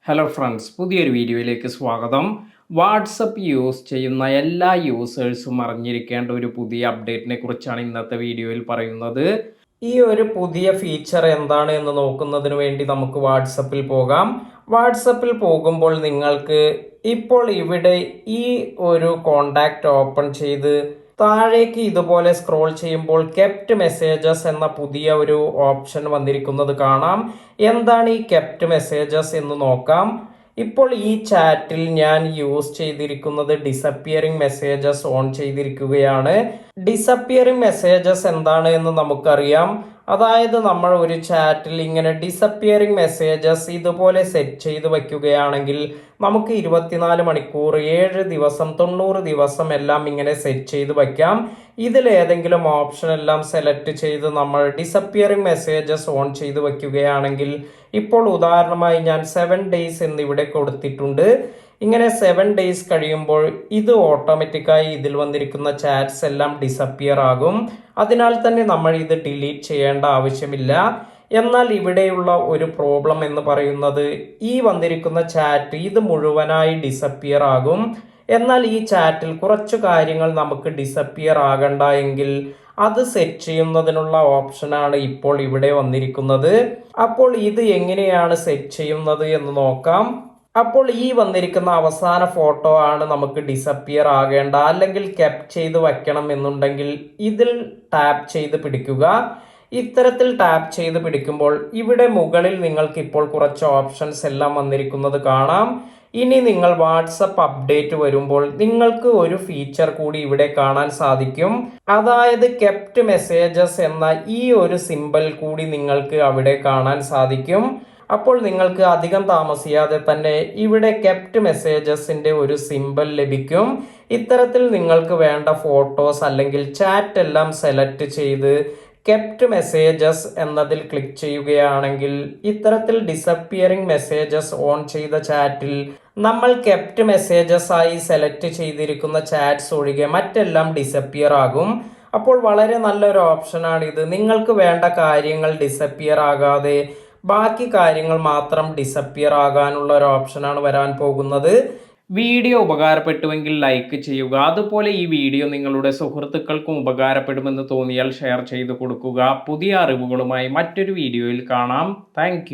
Hello friends, പുതിയൊരു വീഡിയോയിലേക്ക് സ്വാഗതം. വാട്സപ്പ് യൂസ് ചെയ്യുന്ന എല്ലാ യൂസേഴ്സും അറിഞ്ഞിരിക്കേണ്ട ഒരു പുതിയ അപ്ഡേറ്റിനെ കുറിച്ചാണ് ഇന്നത്തെ വീഡിയോയിൽ പറയുന്നത്. ഈ ഒരു പുതിയ ഫീച്ചർ എന്താണ് എന്ന് നോക്കുന്നതിന് വേണ്ടി നമുക്ക് വാട്സപ്പിൽ പോകാം. വാട്സപ്പിൽ പോകുമ്പോൾ നിങ്ങൾക്ക് ഇപ്പോൾ ഇവിടെ ഈ ഒരു കോണ്ടാക്റ്റ് ഓപ്പൺ ചെയ്ത് താഴേക്ക് ഇതുപോലെ സ്ക്രോൾ ചെയ്യുമ്പോൾ കെപ്റ്റ് മെസ്സേജസ് എന്ന പുതിയ ഒരു ഓപ്ഷൻ വന്നിരിക്കുന്നത് കാണാം. എന്താണ് ഈ കെപ്റ്റ് മെസ്സേജസ് എന്ന് നോക്കാം. ഇപ്പോൾ ഈ ചാറ്റിൽ ഞാൻ യൂസ് ചെയ്തിരിക്കുന്നത് ഡിസപ്പിയറിംഗ് മെസ്സേജസ് ഓൺ ചെയ്തിരിക്കുകയാണ്. ഡിസപ്പിയറിംഗ് മെസ്സേജസ് എന്താണ് എന്ന് നമുക്കറിയാം. അതായത് നമ്മൾ ഒരു ചാറ്റിൽ ഇങ്ങനെ ഡിസപ്പിയറിംഗ് മെസ്സേജസ് ഇതുപോലെ സെറ്റ് ചെയ്ത് വയ്ക്കുകയാണെങ്കിൽ നമുക്ക് 24 മണിക്കൂർ, 7 ദിവസം, 90 ദിവസം എല്ലാം ഇങ്ങനെ സെറ്റ് ചെയ്ത് വയ്ക്കാം. ഇതിലേതെങ്കിലും ഓപ്ഷൻ എല്ലാം സെലക്ട് ചെയ്ത് നമ്മൾ ഡിസപ്പിയറിംഗ് മെസ്സേജസ് ഓൺ ചെയ്ത് വയ്ക്കുകയാണെങ്കിൽ, ഇപ്പോൾ ഉദാഹരണമായി ഞാൻ 7 ഡേയ്സ് എന്നിവിടെ കൊടുത്തിട്ടുണ്ട്. ഇങ്ങനെ 7 ഡേയ്സ് കഴിയുമ്പോൾ ഇത് ഓട്ടോമാറ്റിക്കായി ഇതിൽ വന്നിരിക്കുന്ന ചാറ്റ്സ് എല്ലാം ഡിസപ്പിയർ ആകും. അതിനാൽ തന്നെ നമ്മൾ ഇത് ഡിലീറ്റ് ചെയ്യേണ്ട ആവശ്യമില്ല. എന്നാൽ ഇവിടെയുള്ള ഒരു പ്രോബ്ലം എന്ന് പറയുന്നത്, ഈ വന്നിരിക്കുന്ന ചാറ്റ് ഇത് മുഴുവനായി ഡിസപ്പിയർ ആകും. എന്നാൽ ഈ ചാറ്റിൽ കുറച്ചു കാര്യങ്ങൾ നമുക്ക് ഡിസപ്പിയർ ആകണ്ട എങ്കിൽ അത് സെറ്റ് ചെയ്യുന്നതിനുള്ള ഓപ്ഷനാണ് ഇപ്പോൾ ഇവിടെ വന്നിരിക്കുന്നത്. അപ്പോൾ ഇത് എങ്ങനെയാണ് സെറ്റ് ചെയ്യുന്നത് എന്ന് നോക്കാം. അപ്പോൾ ഈ വന്നിരിക്കുന്ന അവസാന ഫോട്ടോ ആണ് നമുക്ക് ഡിസപ്പിയർ ആകേണ്ട, അല്ലെങ്കിൽ കെപ്റ്റ് ചെയ്ത് വയ്ക്കണം എന്നുണ്ടെങ്കിൽ ഇതിൽ ടാപ്പ് ചെയ്ത് പിടിക്കുക. ഇത്തരത്തിൽ ടാപ്പ് ചെയ്ത് പിടിക്കുമ്പോൾ ഇവിടെ മുകളിൽ നിങ്ങൾക്ക് ഇപ്പോൾ കുറച്ച് ഓപ്ഷൻസ് എല്ലാം വന്നിരിക്കുന്നത് കാണാം. ഇനി നിങ്ങൾ വാട്സപ്പ് അപ്ഡേറ്റ് വരുമ്പോൾ നിങ്ങൾക്ക് ഒരു ഫീച്ചർ കൂടി ഇവിടെ കാണാൻ സാധിക്കും. അതായത് കെപ്റ്റ് മെസ്സേജസ് എന്ന ഈ ഒരു സിമ്പൽ കൂടി നിങ്ങൾക്ക് അവിടെ കാണാൻ സാധിക്കും. അപ്പോൾ നിങ്ങൾക്ക് അധികം താമസിയാതെ തന്നെ ഇവിടെ കെപ്റ്റ് മെസ്സേജസിന്റെ ഒരു സിമ്പൽ ലഭിക്കും. ഇത്തരത്തിൽ നിങ്ങൾക്ക് വേണ്ട ഫോട്ടോസ് അല്ലെങ്കിൽ ചാറ്റ് എല്ലാം സെലക്ട് ചെയ്ത് കെപ്റ്റ് മെസ്സേജസ് എന്നതിൽ ക്ലിക്ക് ചെയ്യുകയാണെങ്കിൽ, ഇത്തരത്തിൽ ഡിസപ്പിയറിംഗ് മെസ്സേജസ് ഓൺ ചെയ്ത ചാറ്റിൽ നമ്മൾ കെപ്റ്റ് മെസ്സേജസ് ആയി സെലക്ട് ചെയ്തിരിക്കുന്ന ചാറ്റ്സ് ഒഴികെ മറ്റെല്ലാം ഡിസപ്പിയർ ആകും. അപ്പോൾ വളരെ നല്ലൊരു ഓപ്ഷനാണ് ഇത്. നിങ്ങൾക്ക് വേണ്ട കാര്യങ്ങൾ ഡിസപ്പിയർ ആകാതെ ബാക്കി കാര്യങ്ങൾ മാത്രം ഡിസപ്പിയർ ആകാനുള്ള ഒരു ഓപ്ഷനാണ് വരാൻ പോകുന്നത്. വീഡിയോ ഉപകാരപ്പെട്ടുവെങ്കിൽ ലൈക്ക് ചെയ്യുക. അതുപോലെ ഈ വീഡിയോ നിങ്ങളുടെ സുഹൃത്തുക്കൾക്കും ഉപകാരപ്പെടുമെന്ന് തോന്നിയാൽ ഷെയർ ചെയ്ത് കൊടുക്കുക. പുതിയ അറിവുകളുമായി മറ്റൊരു വീഡിയോയിൽ കാണാം. താങ്ക്